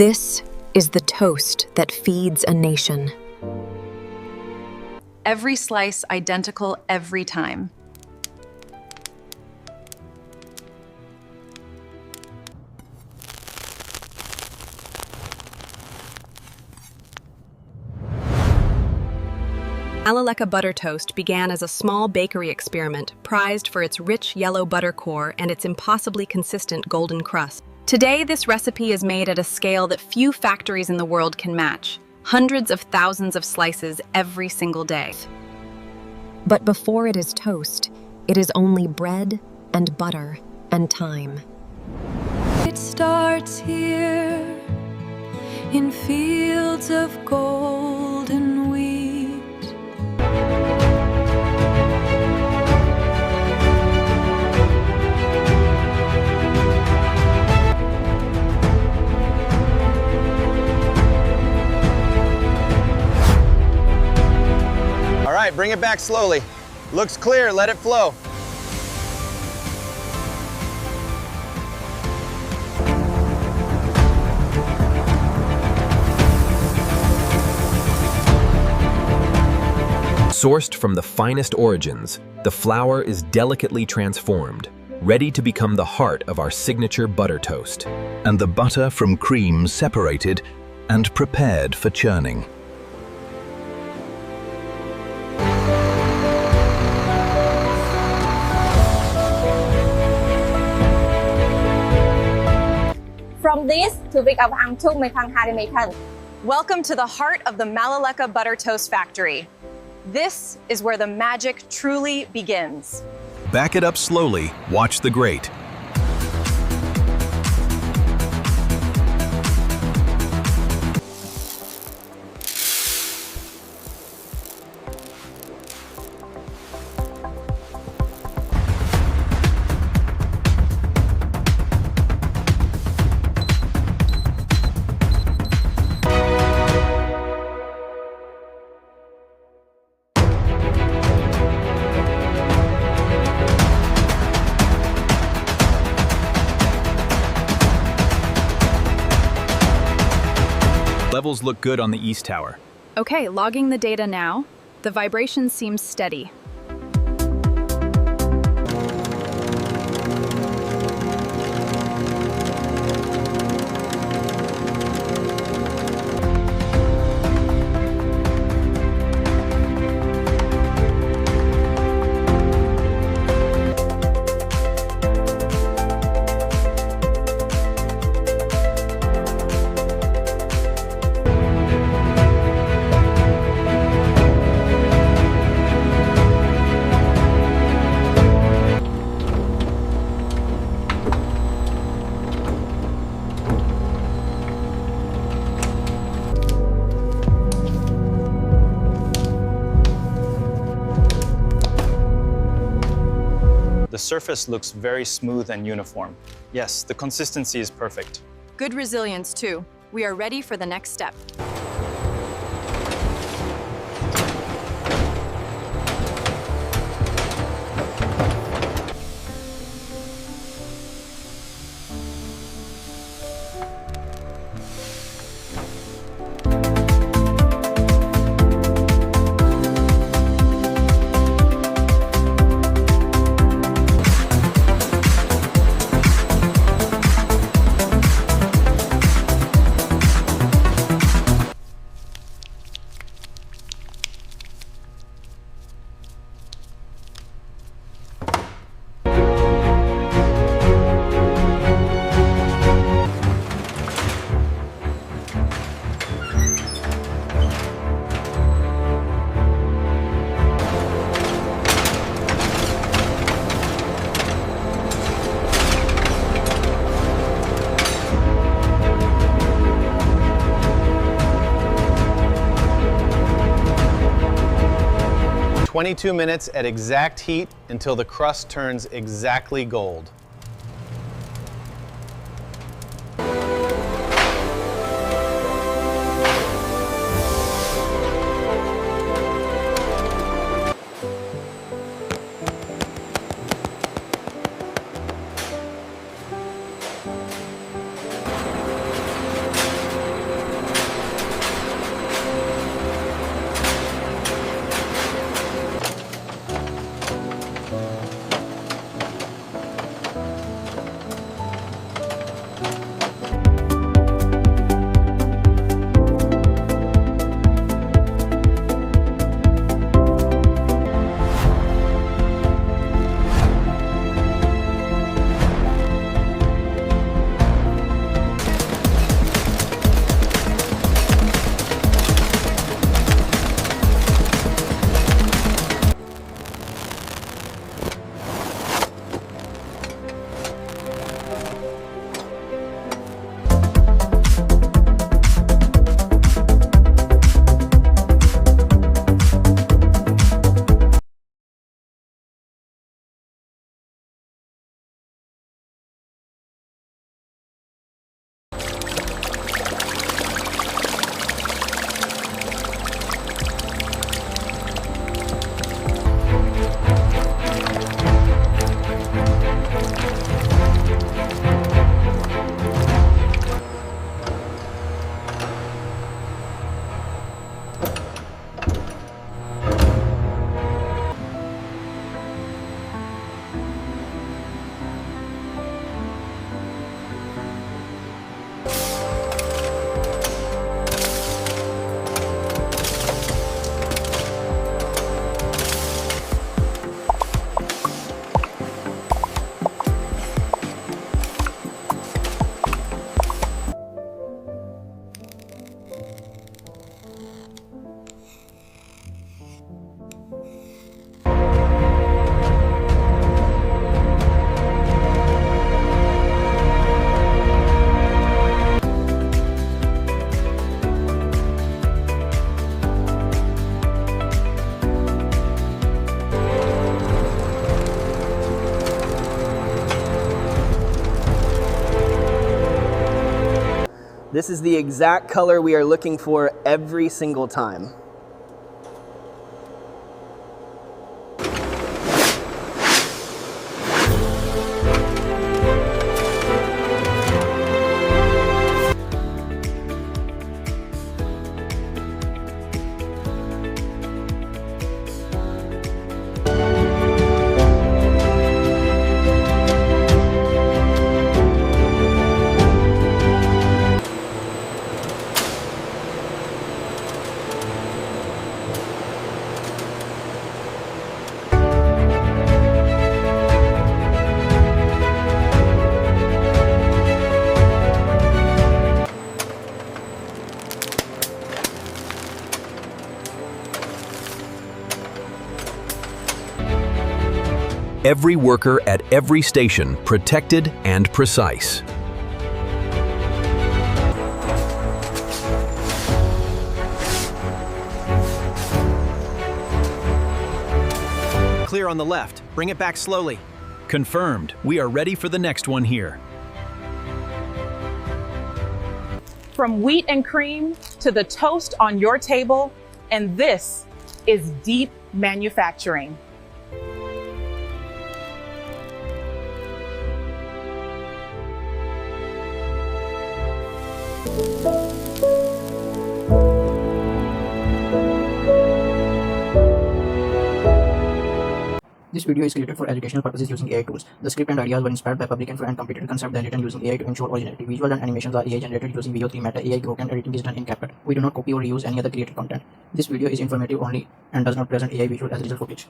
This is the toast that feeds a nation. Every slice identical every time. Malaleuca Butter Toast began as a small bakery experiment prized for its rich yellow butter core and its impossibly consistent golden crust. Today, this recipe is made at a scale that few factories in the world can match. Hundreds of thousands of slices every single day. But before it is toast, it is only bread and butter and time. It starts here in fields of golden wheat. All right, bring it back slowly. Looks clear, let it flow. Sourced from the finest origins, the flour is delicately transformed, ready to become the heart of our signature butter toast. And the butter from cream separated and prepared for churning. From this to việc học hàng chung mình thằng Harry Mason. Welcome to the heart of the Malaleuca Butter Toast factory. This is where the magic truly begins. Back it up slowly, watch the grate. Levels look good on the east tower. Okay, logging the data now. The vibration seems steady. The surface looks very smooth and uniform. Yes, the consistency is perfect. Good resilience too. We are ready for the next step. "22 minutes at exact heat until the crust turns exactly gold." This is the exact color we are looking for every single time. Every worker at every station protected and precise. Clear on the left. Bring it back slowly. Confirmed. We are ready for the next one here. From wheat and cream to the toast on your table, and this is deep manufacturing. This video is created for educational purposes using AI tools. The script and ideas were inspired by public and completed concept then written using AI to ensure originality. Visual and animations are AI generated using VO3 Meta AI Grok, and editing is done in CapCut. We do not copy or reuse any other created content. This video is informative only and does not present AI visual as digital footage.